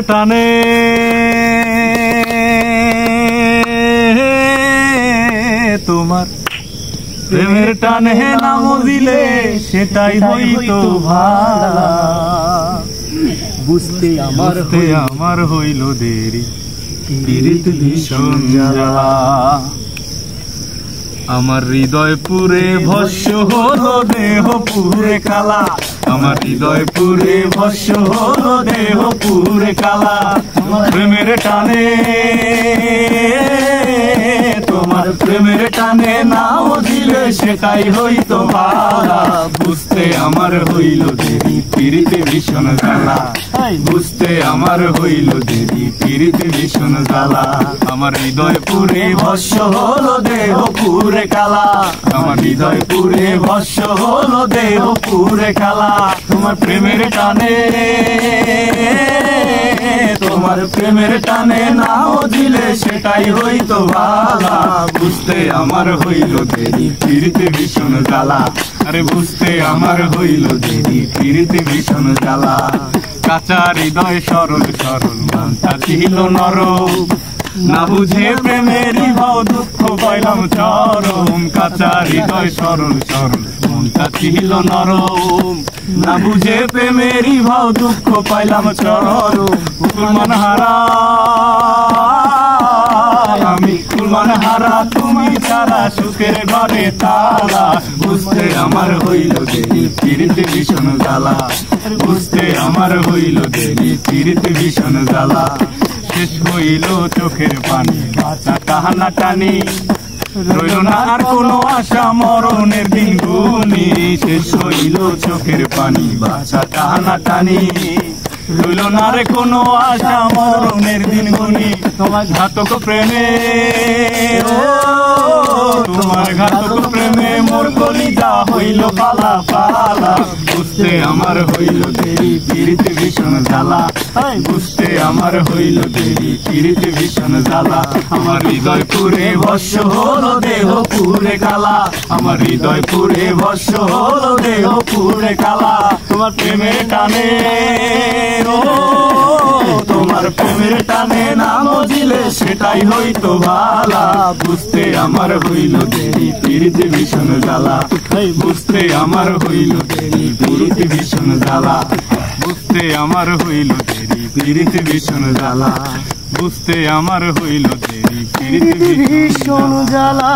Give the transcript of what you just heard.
টানে তোমার প্রেমের টানে নাম দিলে সেটাই হইতো ভালা। বুঝতে আমার হইল দেরি পীড়িত ভীষণ জ্বালা। আমার হৃদয় পুরে ভস্য হলো দেহ পুরে কালা। আমার হৃদয় পুরে ভস্য হলো দেহ পুরে কালা। প্রেমের টানে তোমার প্রেমের টানে নাও দিলে সেটাই হইতো ভালা। বুঝতে আমার হইল দেরি পীড়িতে ভীষণ জ্বালা। বুঝতে আমার হইল দেরি পীড়িতে ভীষণ জ্বালা। আমার হৃদয় পুরে ভস্য হলো দেহ পুরে কালা। আমার হৃদয় পুরে ভস্য হলো দেহ পুরে কালা। তোমার প্রেমের টানে তোমার প্রেমের টানে নাও দিলে সেটাই হইতো ভালা। বুঝতে আমার হইল দেরি পীড়িতে ভীষণ জ্বালা। আরে বুঝতে আমার হইল দেরি পীড়িতে ভীষণ জ্বালা। কাঁচা হৃদয় সরল সরল মনটা ছিল নরম। না বুঝে প্রেমেরই ভাও দুঃখ পাইলাম চরম। কাঁচা হৃদয় সরল সরল মনটা ছিল নরম। না বুঝে প্রেমেরই ভাও দুঃখ পাইলাম চরম। কুলমান হারা আমি কুলমান হারা তুমি ছাড়া সুখের ঘরে তালা। বুঝতে আমার হইল দেরি পীড়িতে ভীষণ জ্বালা। বুঝতে আমার হইল দেরি পীড়িতে ভীষণ জ্বালা। শেষ হইল চোখের পানি বাঁচা টানা টানি। রইল না আর কোনো আশা মরণের দিন গুনি। শেষ হইল চোখের পানি বাঁচা টানা টানি। রইল না রে কোনো আশা মরণের দিন গুনি। তোমার ঘাতক প্রেমে তোমার ঘাতক প্রেমে মোর কলিজা হইল পালা পালা। বুঝতে আমার হইল দেরি পীড়িতে ভীষণ জ্বালা। বুঝতে আমার হইল দেরি পীড়িতে ভীষণ জ্বালা। আমার হৃদয় পুরে ভস্য হলো দেহ পুরে কালা। আমার হৃদয় পুরে ভস্য হলো দেহ পুরে কালা। তোমার প্রেমের টানে তোমার প্রেমের টানে নাম দিলে সেটাই হইতো ভালা। বুঝতে আমার হইল দেরি পীড়িতে ভীষণ জ্বালা। বুঝতে আমার হইল দেরি পীড়িতে ভীষণ জ্বালা। বুঝতে আমার হইল দেরি পীড়িতে ভীষণ জ্বালা। বুঝতে আমার হইল দেরি পীড়িতে ভীষণ জ্বালা।